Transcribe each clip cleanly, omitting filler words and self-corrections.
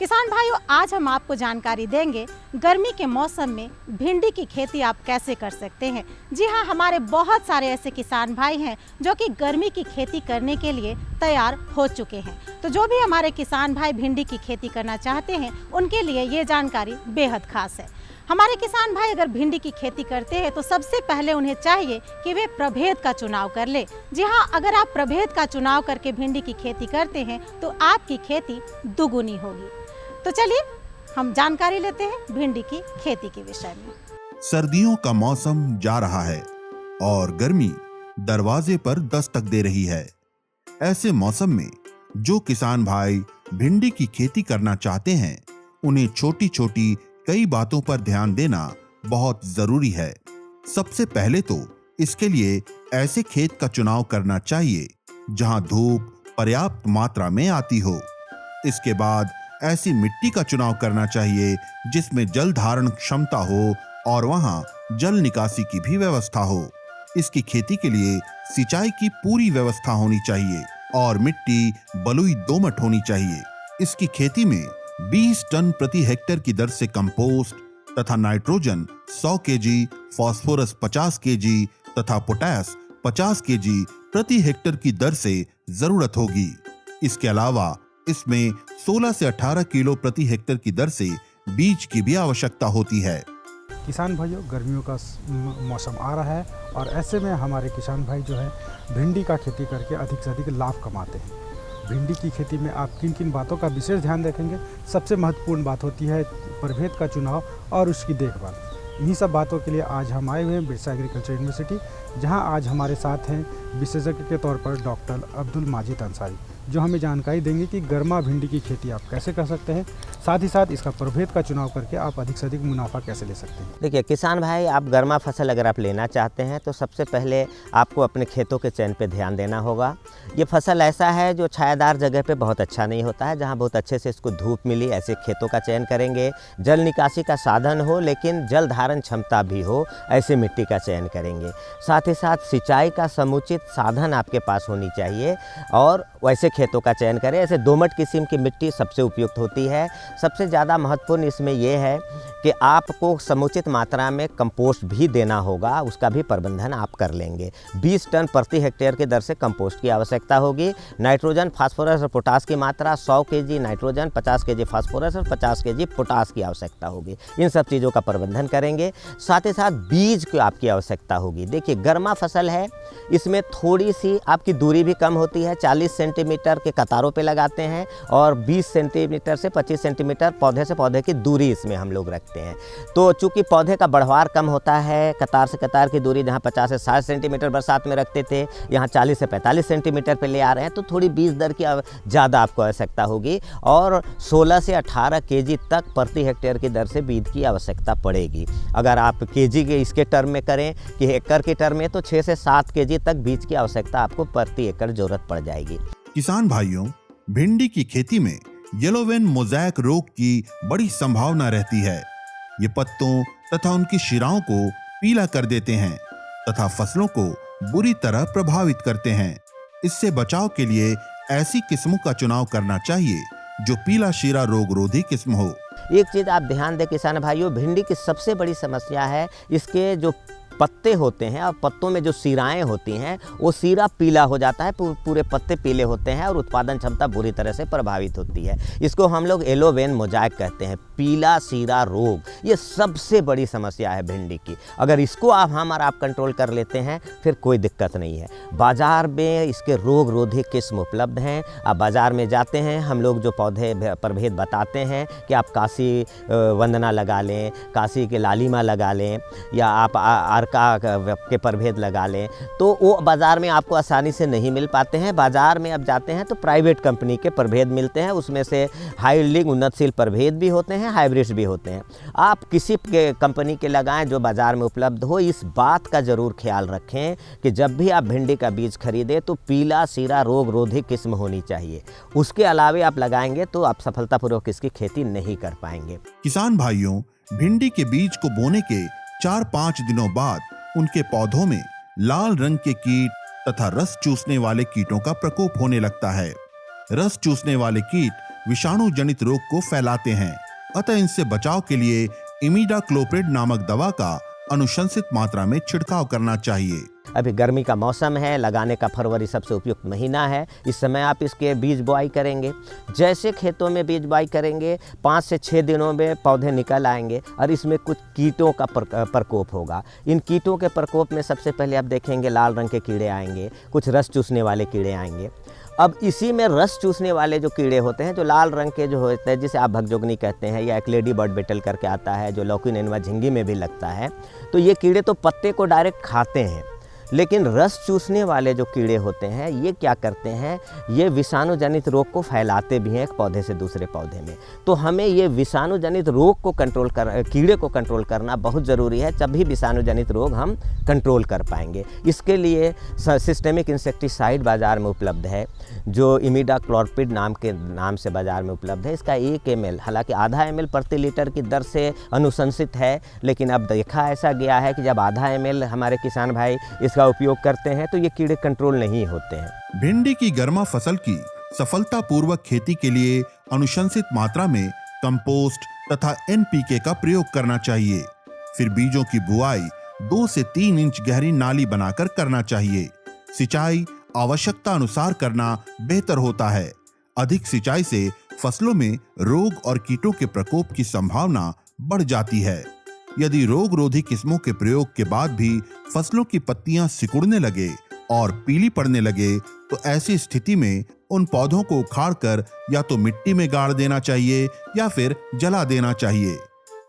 किसान भाइयों, आज हम आपको जानकारी देंगे गर्मी के मौसम में भिंडी की खेती आप कैसे कर सकते हैं। जी हाँ, हमारे बहुत सारे ऐसे किसान भाई हैं जो कि गर्मी की खेती करने के लिए तैयार हो चुके हैं। तो जो भी हमारे किसान भाई भिंडी की खेती करना चाहते हैं उनके लिए ये जानकारी बेहद खास है। हमारे किसान भाई अगर भिंडी की खेती करते हैं तो सबसे पहले उन्हें चाहिए कि वे प्रभेद का चुनाव कर ले। जी हाँ, अगर आप प्रभेद का चुनाव करके भिंडी की खेती करते हैं तो आपकी खेती दुगुनी होगी। तो चलिए हम जानकारी लेते हैं भिंडी की खेती के विषय में। सर्दियों का मौसम जा रहा है और गर्मी दरवाजे पर दस्तक दे रही है। ऐसे मौसम में जो किसान भाई भिंडी की खेती करना चाहते हैं उन्हें छोटी छोटी कई बातों पर ध्यान देना बहुत जरूरी है। सबसे पहले तो इसके लिए ऐसे खेत का चुनाव करना चाहिए जहां धूप पर्याप्त मात्रा में आती हो। इसके बाद ऐसी मिट्टी का चुनाव करना चाहिए जिसमें जल धारण क्षमता हो और वहां जल निकासी की भी व्यवस्था हो। इसकी खेती के लिए सिंचाई की पूरी व्यवस्था होनी चाहिए और मिट्टी बलुई दोमट होनी चाहिए। इसकी खेती में 20 टन प्रति हेक्टेयर की दर से कंपोस्ट तथा नाइट्रोजन 100 केजी, फास्फोरस 50 केजी तथा पोटास 50 केजी प्रति हेक्टेयर की दर से जरूरत होगी। इसके अलावा इसमें 16 से 18 किलो प्रति हेक्टेयर की दर से बीज की भी आवश्यकता होती है। किसान भाइयों, गर्मियों का मौसम आ रहा है और ऐसे में हमारे किसान भाई जो है भिंडी का खेती करके अधिक से अधिक लाभ कमाते हैं। भिंडी की खेती में आप किन किन बातों का विशेष ध्यान रखेंगे? सबसे महत्वपूर्ण बात होती है प्रभेद का चुनाव और उसकी देखभाल। इन्हीं सब बातों के लिए आज हम आए हुए हैं बिरसा एग्रीकल्चर यूनिवर्सिटी, जहां आज हमारे साथ हैं विशेषज्ञ के तौर पर डॉक्टर अब्दुल माजिद अंसारी, जो हमें जानकारी देंगे कि गर्मा भिंडी की खेती आप कैसे कर सकते हैं, साथ ही साथ इसका प्रभेद का चुनाव करके आप अधिक से अधिक मुनाफा कैसे ले सकते हैं। देखिए किसान भाई, आप गर्मा फसल अगर आप लेना चाहते हैं तो सबसे पहले आपको अपने खेतों के चयन पे ध्यान देना होगा। ये फसल ऐसा है जो छायादार जगह पे बहुत अच्छा नहीं होता है, जहाँ बहुत अच्छे से इसको धूप मिली ऐसे खेतों का चयन करेंगे। जल निकासी का साधन हो लेकिन जल धारण क्षमता भी हो ऐसे मिट्टी का चयन करेंगे। साथ ही साथ सिंचाई का समुचित साधन आपके पास होनी चाहिए और वैसे खेतों का चयन करें। ऐसे दोमट किस्म की मिट्टी सबसे उपयुक्त होती है। सबसे ज़्यादा महत्वपूर्ण इसमें यह है कि आपको समुचित मात्रा में कंपोस्ट भी देना होगा, उसका भी प्रबंधन आप कर लेंगे। 20 टन प्रति हेक्टेयर की दर से कंपोस्ट की आवश्यकता होगी। नाइट्रोजन, फास्फोरस और पोटास की मात्रा 100 केजी नाइट्रोजन, 50 केजी फास्फोरस और 50 केजी पोटास की आवश्यकता होगी। इन सब चीज़ों का प्रबंधन करेंगे। साथ ही साथ बीज की आपकी आवश्यकता होगी। देखिए गर्मा फसल है, इसमें थोड़ी सी आपकी दूरी भी कम होती है। 40 सेंटीमीटर के कतारों पे लगाते हैं और 20 सेंटीमीटर से 25 सेंटीमीटर पौधे से पौधे की दूरी इसमें हम लोग रखते हैं। तो चूंकि पौधे का बढ़वार कम होता है, कतार से कतार की दूरी जहाँ 50 से 60 सेंटीमीटर बरसात में रखते थे, यहाँ 40 से 45 सेंटीमीटर पे ले आ रहे हैं, तो थोड़ी बीज दर की ज़्यादा आपको आवश्यकता होगी और 16 से 18 केजी तक प्रति हेक्टेयर की दर से बीज की आवश्यकता पड़ेगी। अगर आप केजी के इसके टर्म में करें कि एकड़ के टर्म में, तो 6 से 7 केजी तक बीज की आवश्यकता आपको प्रति एकड़ जरूरत पड़ जाएगी। किसान भाइयों, भिंडी की खेती में येलो वेन मोज़ैक रोग की बड़ी संभावना रहती है। ये पत्तों तथा उनकी शिराओं को पीला कर देते हैं तथा फसलों को बुरी तरह प्रभावित करते हैं। इससे बचाव के लिए ऐसी किस्मों का चुनाव करना चाहिए जो पीला शीरा रोग रोधी किस्म हो। एक चीज़ आप ध्यान दें किसान भाइयों, भिंडी की सबसे बड़ी समस्या है इसके जो पत्ते होते हैं और पत्तों में जो सिराएं होती हैं वो सिरा पीला हो जाता है, पूरे पत्ते पीले होते हैं और उत्पादन क्षमता बुरी तरह से प्रभावित होती है। इसको हम लोग येलो वेन मोज़ैक कहते हैं, पीला सिरा रोग। ये सबसे बड़ी समस्या है भिंडी की। अगर इसको आप कंट्रोल कर लेते हैं फिर कोई दिक्कत नहीं है। बाज़ार में इसके रोग रोधी किस्म उपलब्ध हैं। आप बाज़ार में जाते हैं, हम लोग जो पौधे प्रभेद बताते हैं कि आप काशी वंदना लगा लें, काशी के लालिमा लगा लें या आप के प्रभेद लगा लें, तो वो बाज़ार में आपको आसानी से नहीं मिल पाते हैं। बाज़ार में अब जाते हैं तो प्राइवेट कंपनी के प्रभेद मिलते हैं, उसमें से हाई यील्डिंग उन्नतशील प्रभेद भी होते हैं, हाइब्रिड्स भी होते हैं। आप किसी के कंपनी के लगाएं जो बाज़ार में उपलब्ध हो। इस बात का ज़रूर ख्याल रखें कि जब भी आप भिंडी का बीज खरीदें तो पीला शीरा रोग रोधी किस्म होनी चाहिए। उसके अलावे आप लगाएंगे तो आप सफलतापूर्वक इसकी खेती नहीं कर पाएंगे। किसान भाइयों, भिंडी के बीज को बोने के 4-5 दिनों बाद उनके पौधों में लाल रंग के कीट तथा रस चूसने वाले कीटों का प्रकोप होने लगता है। रस चूसने वाले कीट विषाणु जनित रोग को फैलाते हैं। अतः इनसे बचाव के लिए इमिडाक्लोप्रिड नामक दवा का अनुशंसित मात्रा में छिड़काव करना चाहिए। अभी गर्मी का मौसम है, लगाने का फरवरी सबसे उपयुक्त महीना है। इस समय आप इसके बीज बुआई करेंगे। जैसे खेतों में बीज बुआई करेंगे 5 से 6 दिनों में पौधे निकल आएंगे और इसमें कुछ कीटों का प्रकोप होगा। इन कीटों के प्रकोप में सबसे पहले आप देखेंगे लाल रंग के कीड़े आएंगे, कुछ रस चूसने वाले कीड़े आएंगे। अब इसी में रस चूसने वाले जो कीड़े होते हैं, जो लाल रंग के जो होते हैं, जिसे आप भगजोगनी कहते हैं, या एक लेडी बर्ड बेटल करके आता है जो लौकी नेनुआ झिंगी में भी लगता है, तो ये कीड़े तो पत्ते को डायरेक्ट खाते हैं। लेकिन रस चूसने वाले जो कीड़े होते हैं ये क्या करते हैं, ये विषाणु जनित रोग को फैलाते भी हैं एक पौधे से दूसरे पौधे में। तो हमें ये विषाणु जनित रोग को कीड़े को कंट्रोल करना बहुत ज़रूरी है, तभी विषाणु जनित रोग हम कंट्रोल कर पाएंगे। इसके लिए सिस्टेमिक इंसेक्टिसाइड बाज़ार में उपलब्ध है, जो इमिडाक्लोप्रिड नाम से बाज़ार में उपलब्ध है। इसका 1 ml, हालांकि आधा ml प्रति लीटर की दर से अनुशंसित है, लेकिन अब देखा ऐसा गया है कि जब आधा ml हमारे किसान भाई इसका उपयोग करते हैं तो ये कीड़े कंट्रोल नहीं होते हैं। भिंडी की गर्मा फसल की सफलतापूर्वक खेती के लिए अनुशंसित मात्रा में कंपोस्ट तथा NPK का प्रयोग करना चाहिए। फिर बीजों की बुआई 2 से 3 इंच गहरी नाली बनाकर करना चाहिए। सिंचाई आवश्यकता अनुसार करना बेहतर होता है। अधिक सिंचाई से फसलों में रोग और कीटों के प्रकोप की संभावना बढ़ जाती है। यदि रोग रोधी किस्मों के प्रयोग के बाद भी फसलों की पत्तियां सिकुड़ने लगे और पीली पड़ने लगे, तो ऐसी स्थिति में उन पौधों को उखाड़कर या तो मिट्टी में गाड़ देना चाहिए या फिर जला देना चाहिए।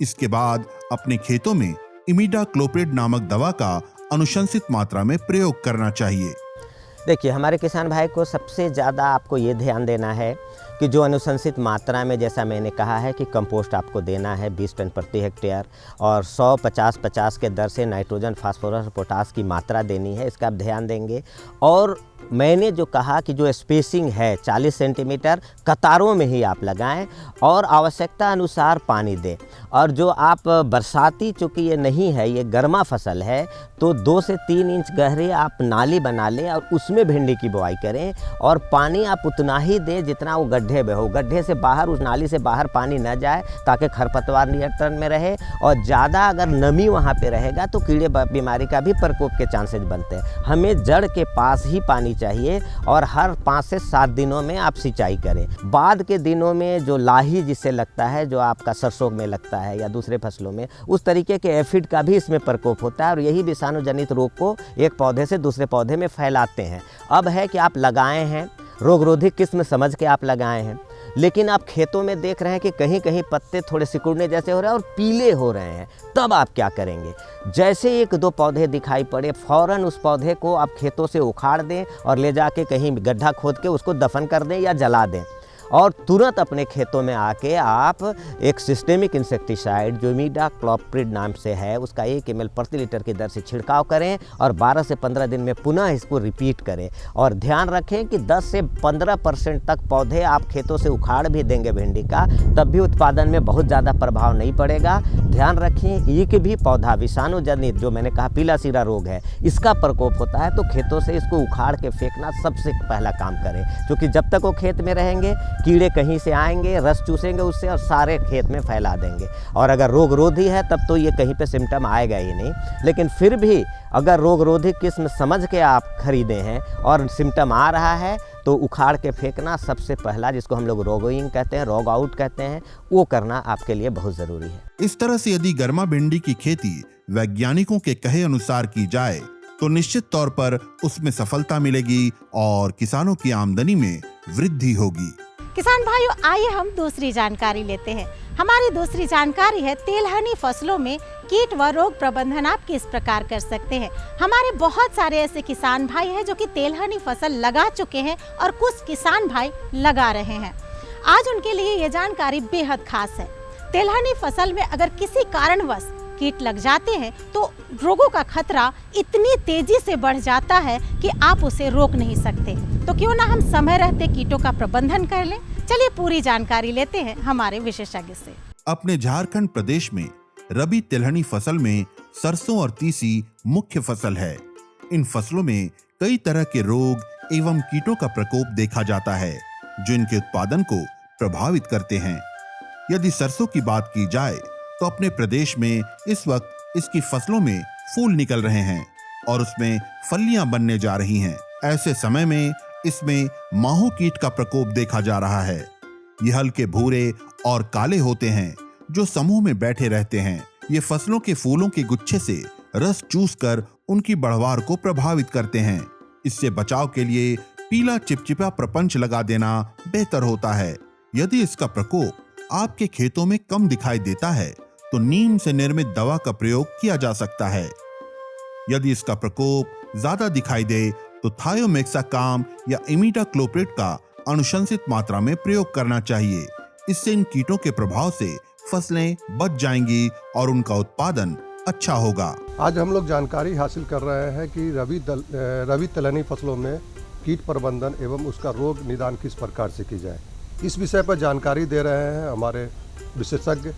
इसके बाद अपने खेतों में इमिडाक्लोप्रिड नामक दवा का अनुशंसित मात्रा में प्रयोग करना चाहिए। देखिए, हमारे किसान भाई को सबसे ज़्यादा आपको ये ध्यान देना है कि जो अनुशंसित मात्रा में, जैसा मैंने कहा है कि कंपोस्ट आपको देना है 20 टन प्रति हेक्टेयर, और 100-50-50 के दर से नाइट्रोजन, फास्फोरस और पोटास की मात्रा देनी है, इसका आप ध्यान देंगे। और मैंने जो कहा कि जो स्पेसिंग है 40 सेंटीमीटर कतारों में ही आप लगाएं और आवश्यकता अनुसार पानी दें। और जो आप बरसाती, चूँकि ये नहीं है, ये गर्मा फसल है, तो 2 से 3 इंच गहरे आप नाली बना लें और उसमें भिंडी की बुआई करें। और पानी आप उतना ही दें जितना वो गड्ढे में हो। गड्ढे से बाहर, उस नाली से बाहर पानी न जाए, ताकि खरपतवार नियंत्रण में रहे। और ज़्यादा अगर नमी वहाँ पे रहेगा तो कीड़े बीमारी का भी प्रकोप के चांसेस बनते हैं। हमें जड़ के पास ही पानी चाहिए और हर 5 से 7 दिनों में आप सिंचाई करें। बाद के दिनों में जो लाही जिससे लगता है, जो आपका सरसों में लगता है या दूसरे फसलों में, उस तरीके के एफिड का भी इसमें प्रकोप होता है और यही विषाणु जनित रोग को एक पौधे से दूसरे पौधे में फैलाते हैं। अब है कि आप लगाए हैं, रोग रोधी किस्म समझ के आप लगाए हैं, लेकिन आप खेतों में देख रहे हैं कि कहीं कहीं पत्ते थोड़े सिकुड़ने जैसे हो रहे हैं और पीले हो रहे हैं, तब आप क्या करेंगे? जैसे 1-2 पौधे दिखाई पड़े, फौरन उस पौधे को आप खेतों से उखाड़ दें और ले जाके कहीं गड्ढा खोद के उसको दफन कर दें या जला दें। और तुरंत अपने खेतों में आके आप एक सिस्टेमिक इंसेक्टिसाइड जो इमिडाक्लोप्रिड नाम से है, उसका 1 ml प्रति लीटर की दर से छिड़काव करें और 12 से 15 दिन में पुनः इसको रिपीट करें। और ध्यान रखें कि 10 से 15% तक पौधे आप खेतों से उखाड़ भी देंगे भिंडी का, तब भी उत्पादन में बहुत ज़्यादा प्रभाव नहीं पड़ेगा। ध्यान रखें, एक भी पौधा विषाणु जनित, जो मैंने कहा पीला सीरा रोग है, इसका प्रकोप होता है तो खेतों से इसको उखाड़ के फेंकना सबसे पहला काम करें, क्योंकि जब तक वो खेत में रहेंगे कीड़े कहीं से आएंगे, रस चूसेंगे उससे और सारे खेत में फैला देंगे। और अगर रोग रोधी है तब तो ये कहीं पे सिम्टम आएगा ही नहीं, लेकिन फिर भी अगर रोग रोधी किस्म समझ के आप खरीदे हैं और सिम्टम आ रहा है तो उखाड़ के फेंकना सबसे पहला, जिसको हम लोग रोगोइंग कहते हैं, रोग आउट कहते हैं, वो करना आपके लिए बहुत ज़रूरी है। इस तरह से यदि गर्मा भिंडी की खेती वैज्ञानिकों के कहे अनुसार की जाए तो निश्चित तौर पर उसमें सफलता मिलेगी और किसानों की आमदनी में वृद्धि होगी। किसान भाइयों, आइए हम दूसरी जानकारी लेते हैं। हमारी दूसरी जानकारी है तेलहनी फसलों में कीट व रोग प्रबंधन आप किस प्रकार कर सकते हैं। हमारे बहुत सारे ऐसे किसान भाई हैं जो कि तेलहनी फसल लगा चुके हैं और कुछ किसान भाई लगा रहे हैं। आज उनके लिए ये जानकारी बेहद खास है। तेलहनी फसल में अगर किसी कारणवश कीट लग जाते हैं तो रोगों का खतरा इतनी तेजी से बढ़ जाता है कि आप उसे रोक नहीं सकते। तो क्यों ना हम समय रहते कीटों का प्रबंधन कर लें। चलिए पूरी जानकारी लेते हैं हमारे विशेषज्ञ से। अपने झारखंड प्रदेश में रबी तिलहनी फसल में सरसों और तीसी मुख्य फसल है। इन फसलों में कई तरह के रोग एवं कीटों का प्रकोप देखा जाता है, जो इनके उत्पादन को प्रभावित करते हैं। यदि सरसों की बात की जाए तो अपने प्रदेश में इस वक्त इसकी फसलों में फूल निकल रहे हैं और उसमें फलियां बनने जा रही हैं। ऐसे समय में इसमें माहो कीट का प्रकोप देखा जा रहा है। ये हल्के भूरे और काले होते हैं जो समूह में बैठे रहते हैं। ये फसलों के फूलों के गुच्छे से रस चूसकर उनकी बढ़वार को प्रभावित करते हैं। इससे बचाव के लिए पीला चिपचिपा प्रपंच लगा देना बेहतर होता है। यदि इसका प्रकोप आपके खेतों में कम दिखाई देता है तो नीम से निर्मित दवा का प्रयोग किया जा सकता है। यदि इसका प्रकोप ज्यादा दिखाई दे तो थायोमेक्साकाम या इमिडाक्लोप्रिड का अनुशंसित मात्रा में प्रयोग करना चाहिए। इससे इन कीटों के प्रभाव से फसलें बच जाएंगी और उनका उत्पादन अच्छा होगा। आज हम लोग जानकारी हासिल कर रहे हैं कि रबी तिलहनी फसलों में कीट प्रबंधन एवं उसका रोग निदान किस प्रकार से की जाए। इस विषय पर जानकारी दे रहे हैं हमारे विशेषज्ञ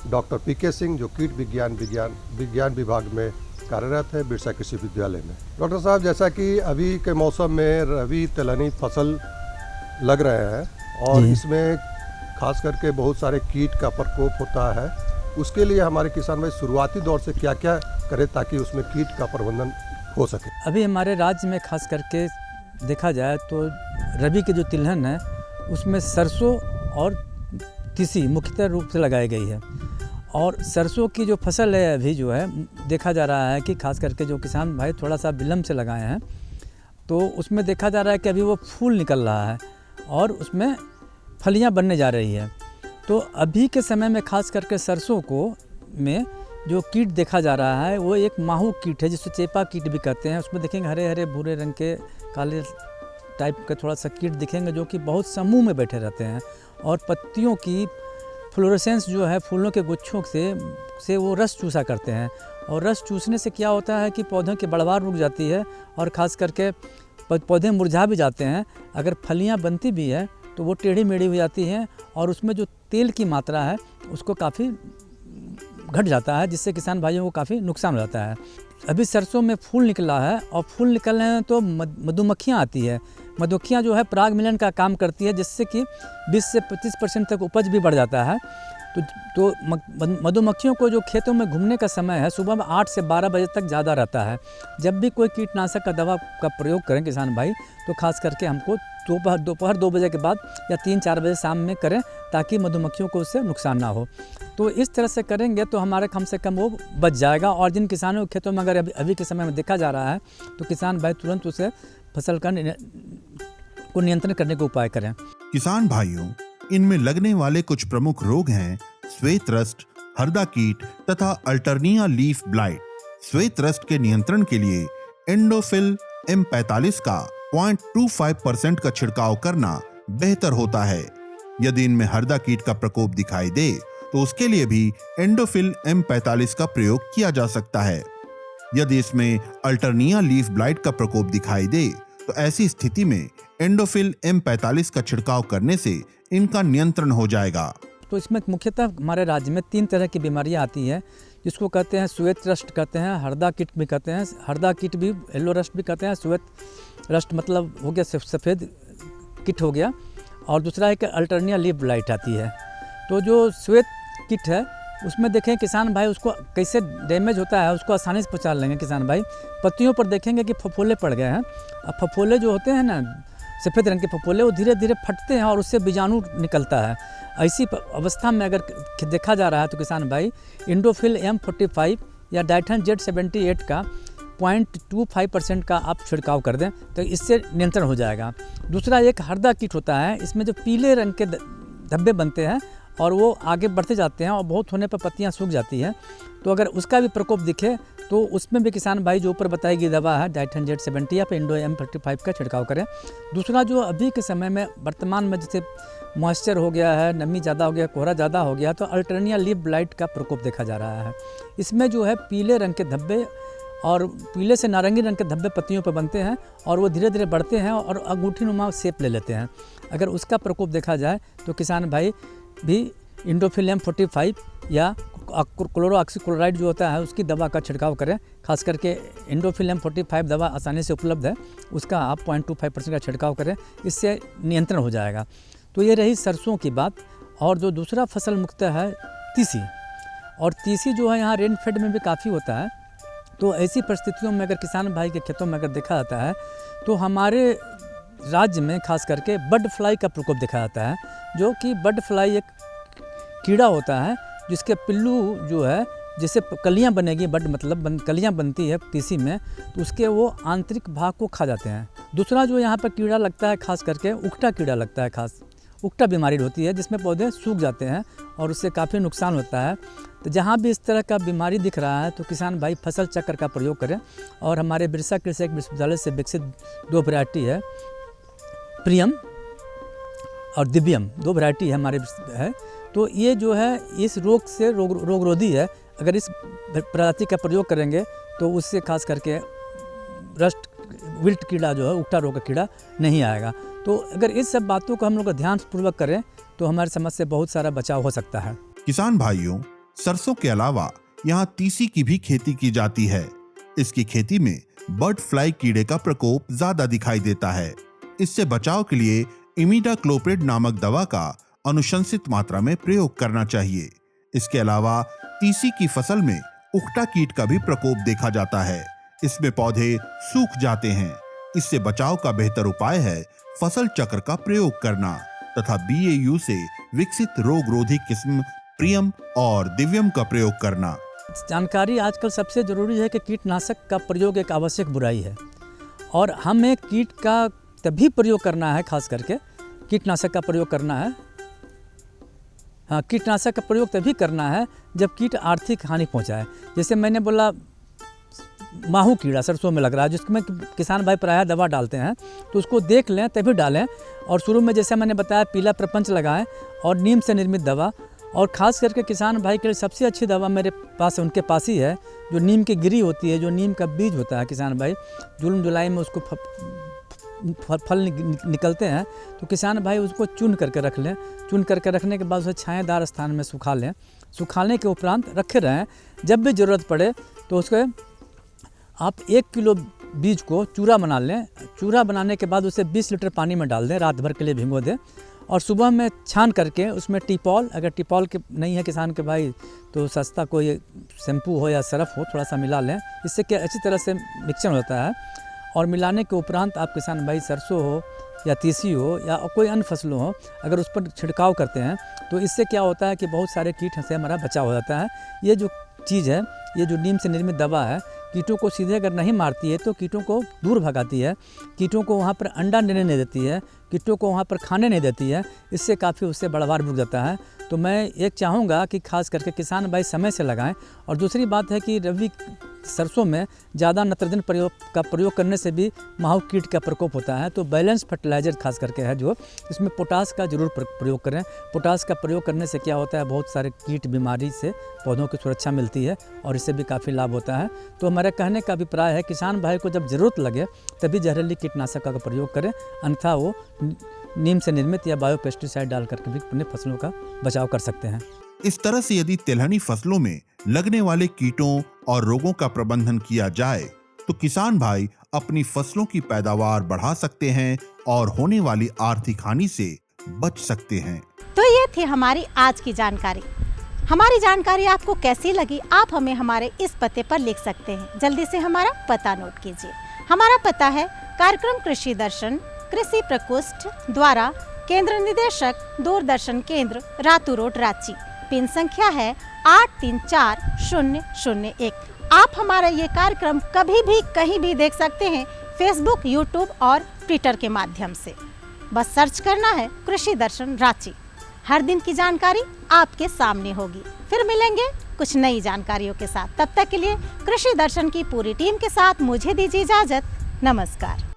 डॉक्टर पीके सिंह, जो कीट विज्ञान विभाग में कार्यरत है बिरसा कृषि विद्यालय में। डॉक्टर साहब, जैसा कि अभी के मौसम में रबी तिलहनी फसल लग रहे हैं और इसमें खास करके बहुत सारे कीट का प्रकोप होता है, उसके लिए हमारे किसान भाई शुरुआती दौर से क्या क्या करें ताकि उसमें कीट का प्रबंधन हो सके। अभी हमारे राज्य में खास करके देखा जाए तो रबी की जो तिलहन है उसमें सरसों और तीसी मुख्यतः रूप से लगाई गई है। और सरसों की जो फसल है अभी जो है देखा जा रहा है कि खास करके जो किसान भाई थोड़ा सा विलम्ब से लगाए हैं तो उसमें देखा जा रहा है कि अभी वो फूल निकल रहा है और उसमें फलियां बनने जा रही है। तो अभी के समय में खास करके सरसों को में जो कीट देखा जा रहा है वो एक माहू कीट है जिसे चेपा कीट भी कहते हैं। उसमें देखेंगे हरे हरे भूरे रंग के काले टाइप के थोड़ा सा कीट दिखेंगे जो कि बहुत समूह में बैठे रहते हैं और पत्तियों की फ्लोरेसेंस जो है फूलों के गुच्छों से वो रस चूसा करते हैं। और रस चूसने से क्या होता है कि पौधों की बढ़वार रुक जाती है और ख़ास करके पौधे मुरझा भी जाते हैं। अगर फलियां बनती भी है तो वो टेढ़ी मेढ़ी हो जाती हैं और उसमें जो तेल की मात्रा है उसको काफ़ी घट जाता है, जिससे किसान भाइयों को काफ़ी नुकसान हो जाता है। अभी सरसों में फूल निकला है और फूल निकलने हैं तो मधुमक्खियाँ आती है। मधुमक्खियाँ जो है पराग मिलन का काम करती है जिससे कि 20 से 25% तक उपज भी बढ़ जाता है। तो मधुमक्खियों को जो खेतों में घूमने का समय है सुबह में 8 से 12 बजे तक ज़्यादा रहता है। जब भी कोई कीटनाशक का दवा का प्रयोग करें किसान भाई तो खास करके हमको दोपहर 2 बजे के बाद या 3-4 बजे शाम में करें ताकि मधुमक्खियों को उससे नुकसान ना हो। तो इस तरह से करेंगे तो हमारे कम से कम वो बच जाएगा। और जिन किसानों के खेतों में अगर अभी के समय में देखा जा रहा है तो किसान भाई तुरंत उसे फसल का को नियंत्रण करने का उपाय करें। किसान भाइयों, इनमें लगने वाले कुछ प्रमुख रोग हैं श्वेत रस्ट, हरदा कीट तथा अल्टरनिया लीफ ब्लाइट। श्वेत रस्ट के नियंत्रण के लिए एंडोफिल M45 का 0.25% का छिड़काव करना बेहतर होता है। यदि इनमें हरदा कीट का प्रकोप दिखाई दे तो उसके लिए भी एंडोफिल M45 का प्रयोग किया जा सकता है। यदि इसमें अल्टरनिया लीफ ब्लाइट का प्रकोप दिखाई दे तो ऐसी स्थिति में एंडोफिल M45 का छिड़काव करने से इनका नियंत्रण हो जाएगा। तो इसमें मुख्यतः हमारे राज्य में 3 तरह की बीमारियां आती हैं जिसको कहते हैं श्वेत रस्ट कहते हैं, हरदा कीट भी कहते हैं, हरदा कीट भी येलो रस्ट भी कहते हैं। श्वेत रस्ट मतलब हो गया सफ़ेद कीट हो गया और दूसरा एक अल्टरनिया लीफ ब्लाइट आती है। तो जो श्वेत कीट है उसमें देखें किसान भाई उसको कैसे डैमेज होता है उसको आसानी से पहचान लेंगे किसान भाई। पत्तियों पर देखेंगे कि फफोले पड़ गए हैं। अब फफोले जो होते हैं ना सफ़ेद रंग के फफोले वो धीरे धीरे फटते हैं और उससे बीजाणु निकलता है। ऐसी अवस्था में अगर देखा जा रहा है तो किसान भाई इंडोफिल M45 या डाइथन Z78 का 0.25% का आप छिड़काव कर दें तो इससे नियंत्रण हो जाएगा। दूसरा एक हरदा कीट होता है, इसमें जो पीले रंग के धब्बे बनते हैं और वो आगे बढ़ते जाते हैं और बहुत होने पर पत्तियां सूख जाती हैं। तो अगर उसका भी प्रकोप दिखे तो उसमें भी किसान भाई जो ऊपर बताई गई दवा है डाइथन Z70 या इंडो M45 का छिड़काव करें। दूसरा जो अभी के समय में वर्तमान में जैसे मॉइस्चर हो गया है, नमी ज़्यादा हो गया, कोहरा ज़्यादा हो गया तो अल्टरनिया लीफ ब्लाइट का प्रकोप देखा जा रहा है। इसमें जो है पीले रंग के धब्बे और पीले से नारंगी रंग के धब्बे पत्तियों पर बनते हैं और वो धीरे धीरे बढ़ते हैं और अंगूठी नुमा शेप ले लेते हैं। अगर उसका प्रकोप देखा जाए तो किसान भाई भी इंडोफिल M45 या क्लोरोऑक्सीक्लोराइड जो होता है उसकी दवा का छिड़काव करें। खास करके इंडोफिल M45 दवा आसानी से उपलब्ध है, उसका आप 0.25% का छिड़काव करें, इससे नियंत्रण हो जाएगा। तो ये रही सरसों की बात। और जो दूसरा फसल मुख्यतः है तीसी, और तीसी जो है यहाँ रेन फेड में भी काफ़ी होता है। तो ऐसी परिस्थितियों में अगर किसान भाई के खेतों में अगर देखा जाता है तो हमारे राज्य में खास करके बर्ड फ्लाई का प्रकोप देखा जाता है, जो कि बर्ड फ्लाई एक कीड़ा होता है जिसके पिल्लू जो है, जैसे कलियां बनेगी, बर्ड मतलब कलियां बनती है तीसी में, तो उसके वो आंतरिक भाग को खा जाते हैं। दूसरा जो यहाँ पर कीड़ा लगता है खास करके उकटा कीड़ा लगता है, खास उकटा बीमारी होती है जिसमें पौधे सूख जाते हैं और उससे काफ़ी नुकसान होता है। तो जहाँ भी इस तरह का बीमारी दिख रहा है तो किसान भाई फसल चक्र का प्रयोग करें। और हमारे बिरसा कृषि विश्वविद्यालय से विकसित 2 वैरायटी है, प्रियम और दिव्यम, 2 वैरायटी है हमारे है। तो ये जो है इस रोग से रोगरोधी है। अगर इस प्रजाति का प्रयोग करेंगे तो उससे खास करके रस्ट विल्ट कीड़ा जो है, उकटा रोग का कीड़ा नहीं आएगा। तो अगर इस सब बातों को हम लोग ध्यानपूर्वक करें तो हमारे समझ से बहुत सारा बचाव हो सकता है। किसान भाइयों, सरसों के अलावा यहाँ तीसी की भी खेती की जाती है। इसकी खेती में बर्ड फ्लाई कीड़े का प्रकोप ज्यादा दिखाई देता है। इससे बचाव के लिए इमिडाक्लोप्रिड नामक दवा का अनुशंसित मात्रा में प्रयोग करना चाहिए। इसके अलावा तीसी की फसल में उकटा कीट का भी प्रकोप देखा जाता है। इसमें पौधे सूख जाते हैं। इससे बचाव का बेहतर उपाय है फसल चक्र का प्रयोग करना तथा BAU से विकसित रोगरोधी किस्म प्रियम और दिव्यम का प्रयोग करना। जानकारी आजकल सबसे जरूरी है कि कीटनाशक का प्रयोग एक आवश्यक बुराई है और हमें कीट का तभी प्रयोग करना है, खास करके कीटनाशक का प्रयोग करना है। हाँ, कीटनाशक का प्रयोग तभी करना है जब कीट आर्थिक हानि पहुंचाए। जैसे मैंने बोला माहू कीड़ा सरसों में लग रहा है, जिसमें किसान भाई प्रायः दवा डालते हैं, तो उसको देख लें तभी डालें। और शुरू में जैसे मैंने बताया पीला प्रपंच लगाएं और नीम से निर्मित दवा। और ख़ास करके किसान भाई के लिए सबसे अच्छी दवा मेरे पास उनके पास ही है, जो नीम की गिरी होती है, जो नीम का बीज होता है। किसान भाई जून जुलाई में उसको फल निकलते हैं तो किसान भाई उसको चुन करके रख लें। चुन करके रखने के बाद उसे छायादार स्थान में सुखा लें। सुखाने के उपरांत रखे रहें। जब भी ज़रूरत पड़े तो उसके आप 1 किलो बीज को चूरा बना लें। चूरा बनाने के बाद उसे 20 लीटर पानी में डाल दें, रात भर के लिए भिगो दें और सुबह में छान करके उसमें टिपॉल, अगर टिपॉल के नहीं है किसान के भाई तो सस्ता कोई शैम्पू हो या सरफ हो, थोड़ा सा मिला लें। इससे क्या अच्छी तरह से मिक्सचर होता है। और मिलाने के उपरांत आप किसान भाई सरसों हो या तीसी हो या कोई अन्य फसलों हो, अगर उस पर छिड़काव करते हैं तो इससे क्या होता है कि बहुत सारे कीट से हमारा बचाव हो जाता है। ये जो चीज़ है, ये जो नीम से निर्मित दवा है, कीटों को सीधे अगर नहीं मारती है तो कीटों को दूर भगाती है, कीटों को वहाँ पर अंडा देने नहीं देती है, कीटों को वहाँ पर खाने नहीं देती है। इससे काफ़ी उससे बढ़वार रुक जाता है। तो मैं एक चाहूँगा कि खास करके किसान भाई समय से लगाएं। और दूसरी बात है कि रबी सरसों में ज़्यादा नाइट्रोजन प्रयोग करने से भी माहू कीट का प्रकोप होता है। तो बैलेंस फर्टिलाइजर खास करके है जो, इसमें पोटास का जरूर प्रयोग करें। पोटास का प्रयोग करने से क्या होता है, बहुत सारे कीट बीमारी से पौधों की सुरक्षा मिलती है और इससे भी काफ़ी लाभ होता है। तो हमारा कहने का अभिप्राय है किसान भाई को जब ज़रूरत लगे तभी जहरीली कीटनाशक का प्रयोग करें, अन्यथा वो नीम से निर्मित या बायो पेस्टिसाइड डाल करके भी अपने फसलों का बचाव कर सकते हैं। इस तरह से यदि तिलहनी फसलों में लगने वाले कीटों और रोगों का प्रबंधन किया जाए तो किसान भाई अपनी फसलों की पैदावार बढ़ा सकते हैं और होने वाली आर्थिक हानि से बच सकते हैं। तो ये थी हमारी आज की जानकारी। हमारी जानकारी आपको कैसी लगी, आप हमें हमारे इस पते पर लिख सकते हैं। जल्दी से हमारा पता नोट कीजिए। हमारा पता है कार्यक्रम कृषि दर्शन, कृषि प्रकोष्ठ द्वारा, केंद्र निदेशक दूरदर्शन केंद्र, रातू रोड, रांची। पिन संख्या है 834001। आप हमारा ये कार्यक्रम कभी भी कहीं भी देख सकते हैं, फेसबुक, यूट्यूब और ट्विटर के माध्यम से। बस सर्च करना है कृषि दर्शन रांची। हर दिन की जानकारी आपके सामने होगी। फिर मिलेंगे कुछ नई जानकारियों के साथ। तब तक के लिए कृषि दर्शन की पूरी टीम के साथ मुझे दीजिए इजाजत। नमस्कार।